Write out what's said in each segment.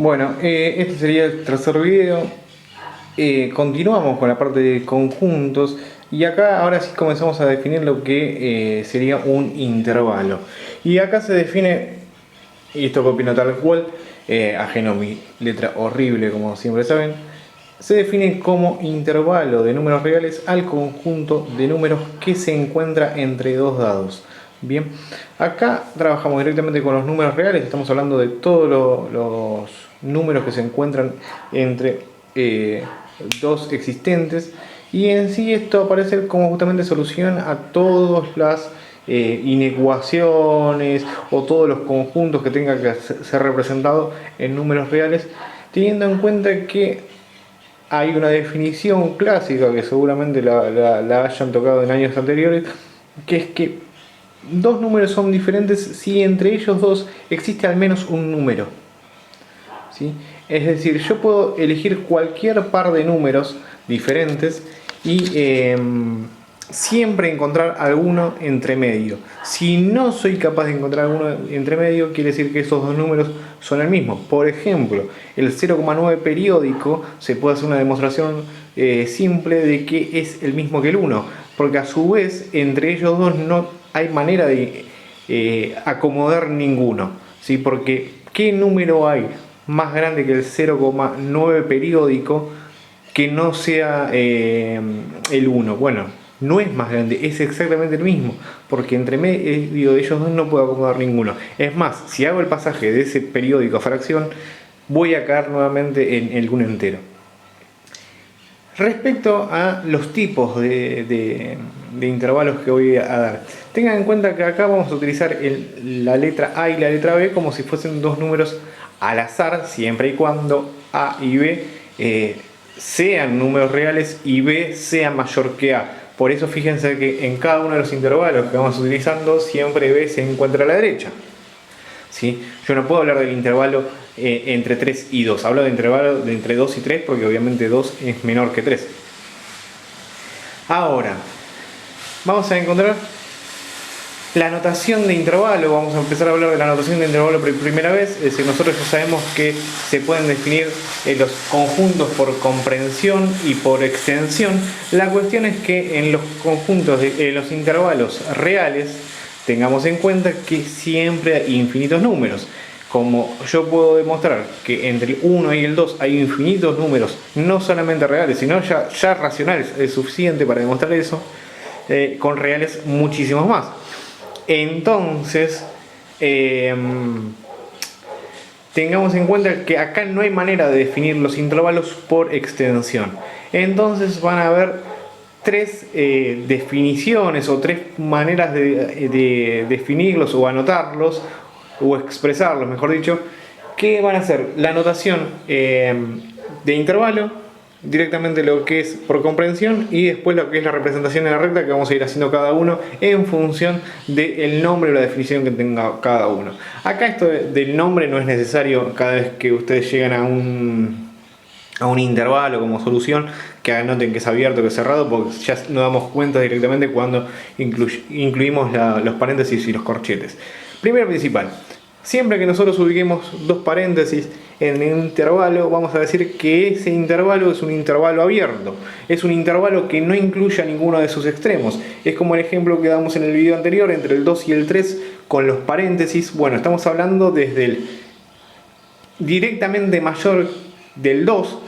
Bueno, este sería el tercer video. Continuamos con la parte de conjuntos y acá ahora sí comenzamos a definir lo que sería un intervalo. Y acá se define, y esto opino tal cual, ajeno a mi letra horrible como siempre saben, se define como intervalo de números reales al conjunto de números que se encuentra entre dos dados. Bien, acá trabajamos directamente con los números reales, estamos hablando de todos los números que se encuentran entre dos existentes, y en sí esto aparece como justamente solución a todas las inecuaciones o todos los conjuntos que tengan que ser representados en números reales, teniendo en cuenta que hay una definición clásica que seguramente la hayan tocado en años anteriores, que es que dos números son diferentes si entre ellos dos existe al menos un número, ¿sí? Es decir, yo puedo elegir cualquier par de números diferentes y siempre encontrar alguno entre medio. Si no soy capaz de encontrar alguno entre medio, quiere decir que esos dos números son el mismo. Por ejemplo, el 0,9 periódico, se puede hacer una demostración simple de que es el mismo que el 1, porque a su vez entre ellos dos no hay manera de acomodar ninguno, ¿sí? Porque ¿qué número hay más grande que el 0,9 periódico que no sea el 1? Bueno, no es más grande, es exactamente el mismo, porque entre medio de ellos dos no puedo acomodar ninguno. Es más, si hago el pasaje de ese periódico a fracción, voy a caer nuevamente en el 1 entero. Respecto a los tipos de intervalos que voy a dar, tengan en cuenta que acá vamos a utilizar la letra A y la letra B como si fuesen dos números al azar, siempre y cuando A y B sean números reales y B sea mayor que A. Por eso fíjense que en cada uno de los intervalos que vamos utilizando siempre B se encuentra a la derecha, ¿sí? Yo no puedo hablar del intervalo entre 3 y 2, hablo de intervalo de entre 2 y 3 porque obviamente 2 es menor que 3. Ahora, vamos a encontrar la notación de intervalo, vamos a empezar a hablar de la notación de intervalo por primera vez. Es decir, nosotros ya sabemos que se pueden definir los conjuntos por comprensión y por extensión. La cuestión es que en los conjuntos, los intervalos reales, tengamos en cuenta que siempre hay infinitos números. Como yo puedo demostrar que entre el 1 y el 2 hay infinitos números, no solamente reales, sino ya racionales, es suficiente para demostrar eso, con reales muchísimos más. Entonces, tengamos en cuenta que acá no hay manera de definir los intervalos por extensión. Entonces van a haber tres definiciones o tres maneras de definirlos o anotarlos o expresarlos, mejor dicho, que van a ser la notación de intervalo, directamente lo que es por comprensión, y después lo que es la representación en la recta, que vamos a ir haciendo cada uno en función del nombre o la definición que tenga cada uno. Acá esto del nombre no es necesario cada vez que ustedes llegan a un intervalo como solución, que anoten que es abierto, que es cerrado, porque ya nos damos cuenta directamente cuando incluimos los paréntesis y los corchetes. Primero principal, siempre que nosotros ubiquemos dos paréntesis en un intervalo, vamos a decir que ese intervalo es un intervalo abierto. Es un intervalo que no incluya ninguno de sus extremos. Es como el ejemplo que damos en el video anterior entre el 2 y el 3 con los paréntesis. Bueno, estamos hablando desde el directamente mayor del 2,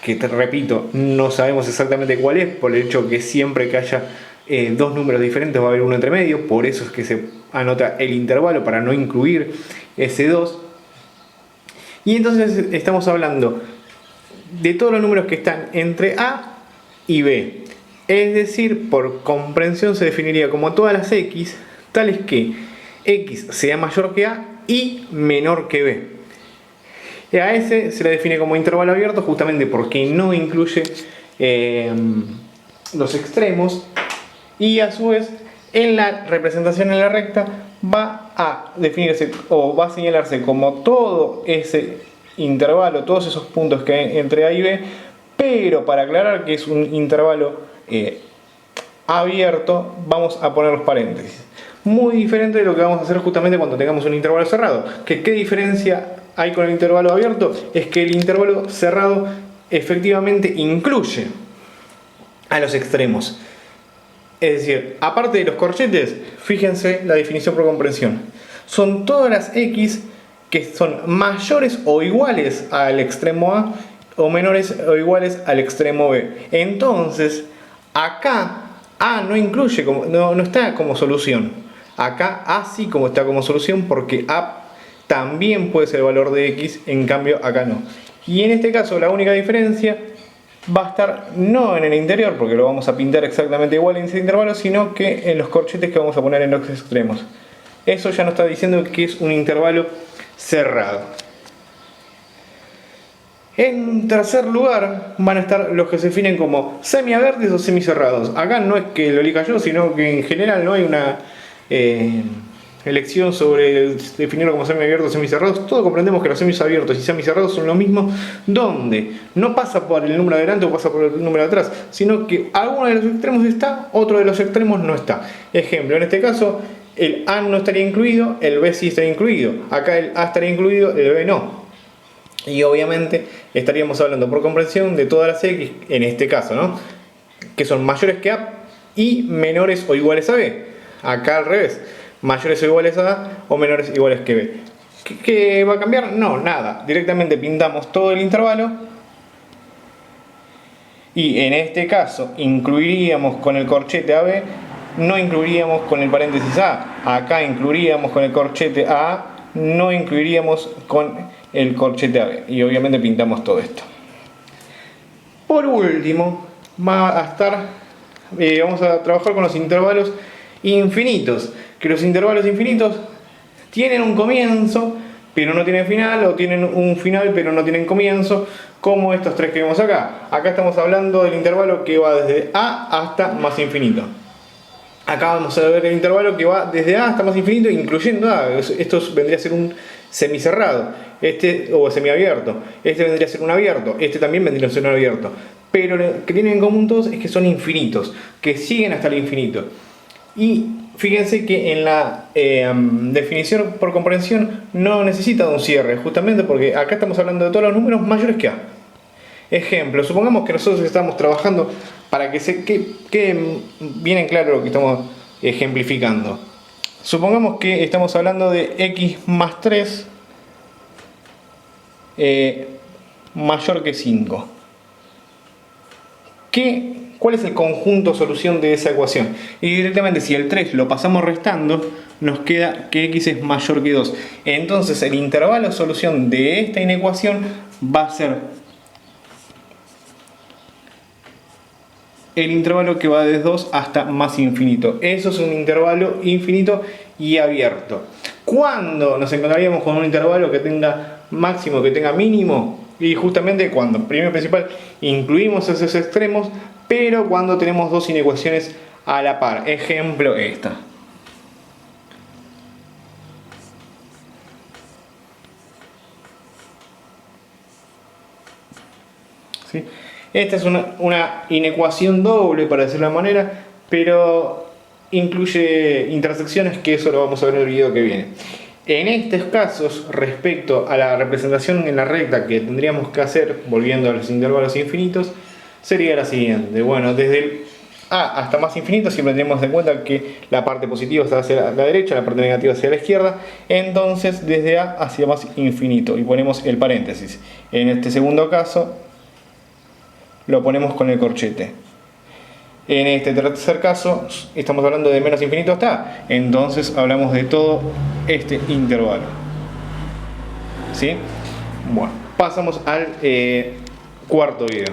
que te repito, no sabemos exactamente cuál es, por el hecho que siempre que haya dos números diferentes va a haber uno entre medio, por eso es que se anota el intervalo para no incluir ese 2. Y entonces estamos hablando de todos los números que están entre A y B. Es decir, por comprensión se definiría como todas las X, tales que X sea mayor que A y menor que B. A ese se le define como intervalo abierto justamente porque no incluye los extremos, y a su vez en la representación en la recta va a definirse o va a señalarse como todo ese intervalo, todos esos puntos que hay entre A y B, pero para aclarar que es un intervalo abierto vamos a poner los paréntesis. Muy diferente de lo que vamos a hacer justamente cuando tengamos un intervalo cerrado. ¿Qué diferencia hay con el intervalo abierto es que el intervalo cerrado efectivamente incluye a los extremos. Es decir, aparte de los corchetes, fíjense la definición por comprensión. Son todas las x que son mayores o iguales al extremo A o menores o iguales al extremo B. Entonces, acá A no incluye, no está como solución. Acá A sí como está como solución porque A también puede ser el valor de x, en cambio acá no. Y en este caso la única diferencia va a estar no en el interior, porque lo vamos a pintar exactamente igual en ese intervalo, sino que en los corchetes que vamos a poner en los extremos. Eso ya nos está diciendo que es un intervalo cerrado. En tercer lugar van a estar los que se definen como semiabiertos o semicerrados. Acá no es que lo elija yo, sino que en general no hay una elección sobre definirlo como semiabiertos o semicerrados. Todos comprendemos que los semiabiertos y semicerrados son lo mismo, donde no pasa por el número de adelante o pasa por el número de atrás, sino que alguno de los extremos está, otro de los extremos no está. Ejemplo, en este caso el A no estaría incluido, el B sí estaría incluido. Acá el A estaría incluido, el B no. Y obviamente estaríamos hablando por comprensión de todas las X, en este caso, ¿no? Que son mayores que A y menores o iguales a B. Acá al revés, mayores o iguales a A o menores o iguales que B. ¿Qué va a cambiar? No, nada. Directamente pintamos todo el intervalo. Y en este caso incluiríamos con el corchete AB, no incluiríamos con el paréntesis A. Acá incluiríamos con el corchete A, no incluiríamos con el corchete AB. Y obviamente pintamos todo esto. Por último, vamos a trabajar con los intervalos infinitos. Que los intervalos infinitos tienen un comienzo, pero no tienen final, o tienen un final, pero no tienen comienzo, como estos tres que vemos acá. Acá estamos hablando del intervalo que va desde A hasta más infinito. Acá vamos a ver el intervalo que va desde A hasta más infinito, incluyendo A. Esto vendría a ser un semicerrado, o semiabierto. Este vendría a ser un abierto, este también vendría a ser un abierto. Pero lo que tienen en común todos es que son infinitos, que siguen hasta el infinito. Y fíjense que en la definición por comprensión no necesita de un cierre, justamente porque acá estamos hablando de todos los números mayores que A. Ejemplo, supongamos que nosotros estamos trabajando para que quede bien en claro lo que estamos ejemplificando. Supongamos que estamos hablando de x más 3 mayor que 5. ¿Cuál es el conjunto solución de esa ecuación? Y directamente si el 3 lo pasamos restando, nos queda que x es mayor que 2. Entonces el intervalo solución de esta inecuación va a ser el intervalo que va de 2 hasta más infinito. Eso es un intervalo infinito y abierto. ¿Cuándo nos encontraríamos con un intervalo que tenga máximo, que tenga mínimo? Y justamente cuando, primero y principal, incluimos esos extremos, pero cuando tenemos dos inecuaciones a la par. Ejemplo, esta. ¿Sí? Esta es una inecuación doble, para decirlo de manera, pero incluye intersecciones, que eso lo vamos a ver en el video que viene. En estos casos, respecto a la representación en la recta que tendríamos que hacer, volviendo a los intervalos infinitos, sería la siguiente. Bueno, desde el A hasta más infinito siempre tenemos en cuenta que la parte positiva está hacia la derecha, la parte negativa hacia la izquierda. Entonces, desde A hacia más infinito, y ponemos el paréntesis. En este segundo caso, lo ponemos con el corchete. En este tercer caso estamos hablando de menos infinito hasta A, entonces hablamos de todo este intervalo. ¿Sí? Bueno, pasamos al cuarto video.